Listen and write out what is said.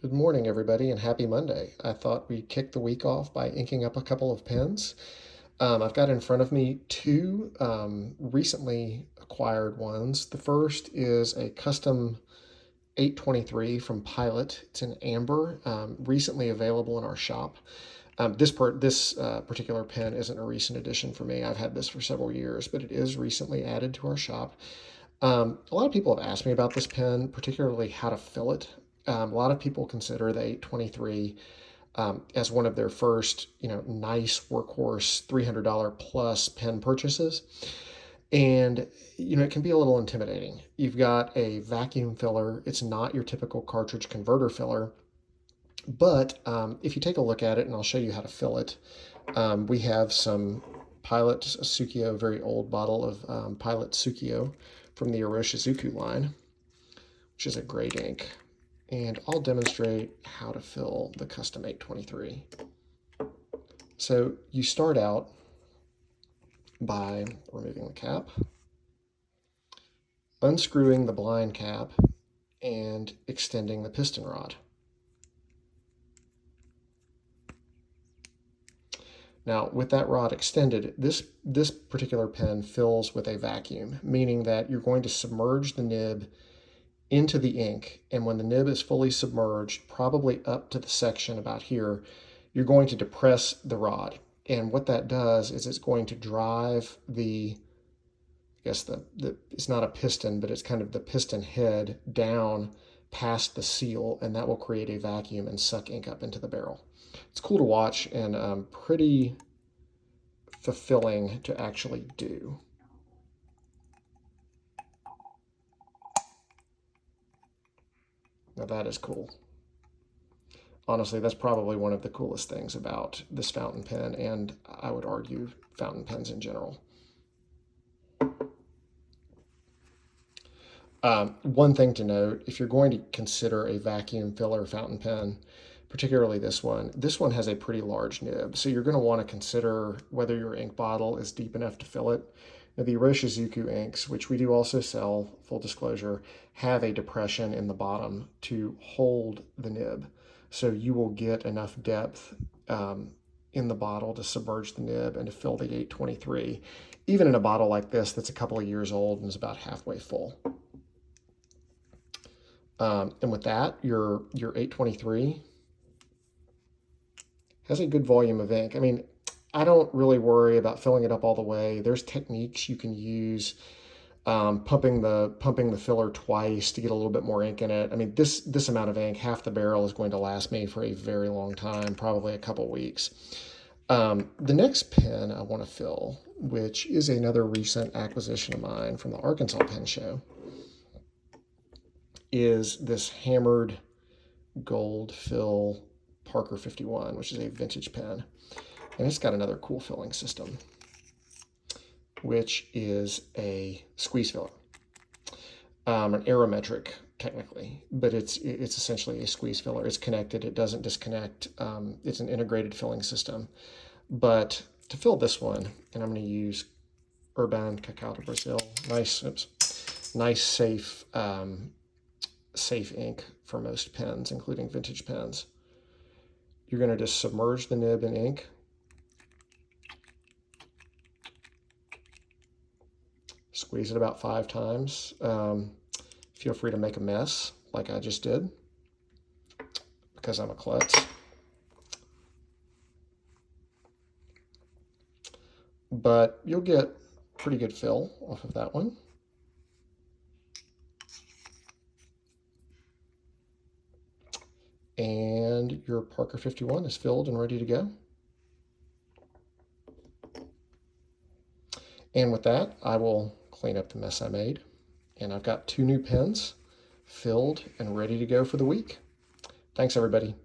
Good morning, everybody, and happy Monday. I thought we'd kick the week off by inking up a couple of pens. I've got in front of me two recently acquired ones. The first is a custom 823 from Pilot. It's in amber, recently available in our shop. This particular pen isn't a recent addition for me. I've had this for several years, but it is recently added to our shop. A lot of people have asked me about this pen, particularly how to fill it. A lot of people consider the 823 as one of their first, nice workhorse $300 plus pen purchases. And, it can be a little intimidating. You've got a vacuum filler. It's not your typical cartridge converter filler. But if you take a look at it, and I'll show you how to fill it, we have some Pilot Tsukio, very old bottle of Pilot Tsukio from the Iroshizuku line, which is a great ink. And I'll demonstrate how to fill the custom 823. So you start out by removing the cap, unscrewing the blind cap, and extending the piston rod. Now, with that rod extended, this particular pen fills with a vacuum, meaning that you're going to submerge the nib into the ink, and when the nib is fully submerged, probably up to the section about here, you're going to depress the rod. And what that does is it's going to drive it's not a piston, but it's kind of the piston head down past the seal, and that will create a vacuum and suck ink up into the barrel. It's cool to watch and pretty fulfilling to actually do. Now that is cool. Honestly, that's probably one of the coolest things about this fountain pen, and I would argue fountain pens in general. One thing to note, if you're going to consider a vacuum filler fountain pen, particularly this one has a pretty large nib, so you're going to want to consider whether your ink bottle is deep enough to fill it. Now, the Iroshizuku inks, which we do also sell, full disclosure, have a depression in the bottom to hold the nib. So you will get enough depth in the bottle to submerge the nib and to fill the 823, even in a bottle like this that's a couple of years old and is about halfway full. And with that, your 823 has a good volume of ink. I mean, I don't really worry about filling it up all the way. There's techniques you can use, pumping the filler twice to get a little bit more ink in it. I mean, this amount of ink, half the barrel, is going to last me for a very long time, probably a couple weeks. The next pen I want to fill, which is another recent acquisition of mine from the Arkansas Pen Show, is this hammered gold fill Parker 51, which is a vintage pen. And it's got another cool filling system, which is a squeeze filler. An aerometric, technically, but it's essentially a squeeze filler. It's connected, it doesn't disconnect. It's an integrated filling system. But to fill this one, and I'm going to use Urban Cacao de Brazil, nice safe ink for most pens, including vintage pens. You're going to just submerge the nib in ink. Squeeze it about 5 times. Feel free to make a mess like I just did, because I'm a klutz. But you'll get pretty good fill off of that one. And your Parker 51 is filled and ready to go. And with that, I will clean up the mess I made. And I've got 2 new pens filled and ready to go for the week. Thanks, everybody.